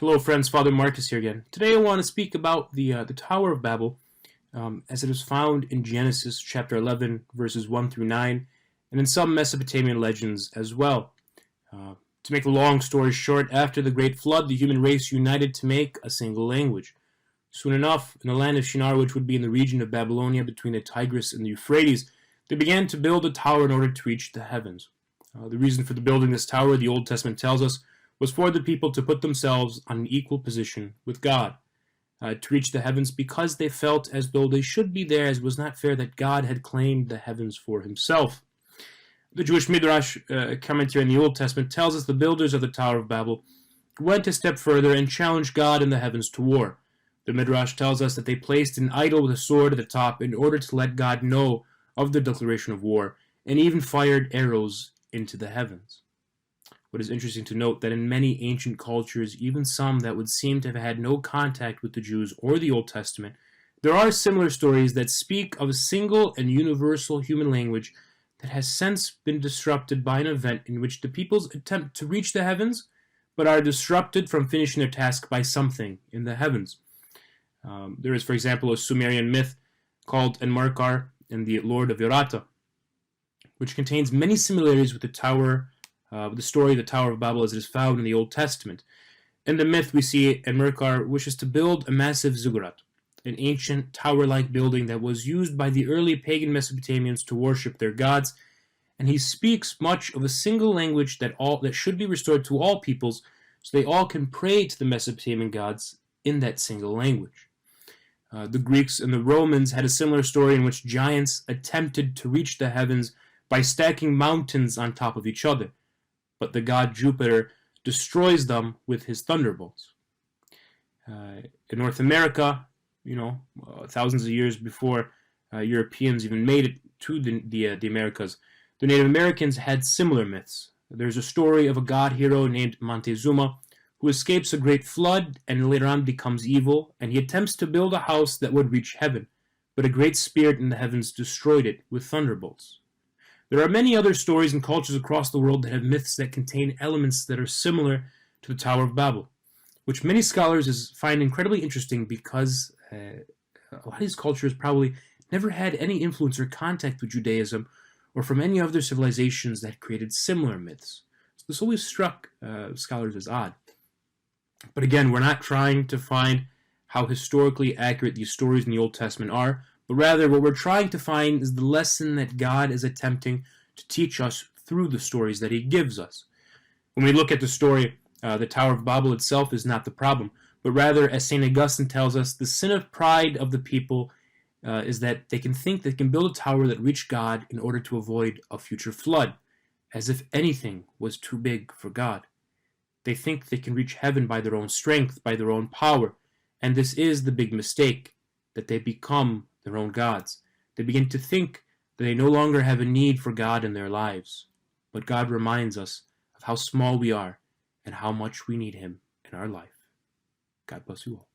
Hello, friends. Father Marcus here again. Today, I want to speak about the Tower of Babel, as it is found in Genesis chapter 11, verses 1 through 9, and in some Mesopotamian legends as well. To make a long story short, after the Great Flood, the human race united to make a single language. Soon enough, in the land of Shinar, which would be in the region of Babylonia between the Tigris and the Euphrates, they began to build a tower in order to reach the heavens. The reason for the building this tower, the Old Testament tells us, was for the people to put themselves on an equal position with God, to reach the heavens because they felt as though they should be there, as it was not fair that God had claimed the heavens for himself. The Jewish Midrash commentary in the Old Testament tells us the builders of the Tower of Babel went a step further and challenged God in the heavens to war. The Midrash tells us that they placed an idol with a sword at the top in order to let God know of the declaration of war, and even fired arrows into the heavens. What is interesting to note that in many ancient cultures, even some that would seem to have had no contact with the Jews or the Old Testament, there are similar stories that speak of a single and universal human language that has since been disrupted by an event in which the peoples attempt to reach the heavens, but are disrupted from finishing their task by something in the heavens. There is, for example, a Sumerian myth called Enmerkar and the Lord of Yorata, which contains many similarities with the story of the Tower of Babel as it is found in the Old Testament. In the myth, we see Enmerkar wishes to build a massive ziggurat, an ancient tower-like building that was used by the early pagan Mesopotamians to worship their gods, and he speaks much of a single language that should be restored to all peoples, so they all can pray to the Mesopotamian gods in that single language. The Greeks and the Romans had a similar story in which giants attempted to reach the heavens by stacking mountains on top of each other, but the god Jupiter destroys them with his thunderbolts. In North America, thousands of years before Europeans even made it to the Americas, the Native Americans had similar myths. There's a story of a god hero named Montezuma who escapes a great flood and later on becomes evil, and he attempts to build a house that would reach heaven, but a great spirit in the heavens destroyed it with thunderbolts. There are many other stories and cultures across the world that have myths that contain elements that are similar to the Tower of Babel, which many scholars find incredibly interesting because a lot of these cultures probably never had any influence or contact with Judaism or from any other civilizations that created similar myths. So this always struck scholars as odd. But again, we're not trying to find how historically accurate these stories in the Old Testament are, but rather what we're trying to find is the lesson that God is attempting to teach us through the stories that he gives us. When we look at the story, the Tower of Babel itself is not the problem, but rather, as St. Augustine tells us, the sin of pride of the people is that they can think they can build a tower that reach God in order to avoid a future flood, as if anything was too big for God. They think they can reach heaven by their own strength, by their own power, and this is the big mistake, that they become their own gods. They begin to think that they no longer have a need for God in their lives. But God reminds us of how small we are and how much we need him in our life. God bless you all.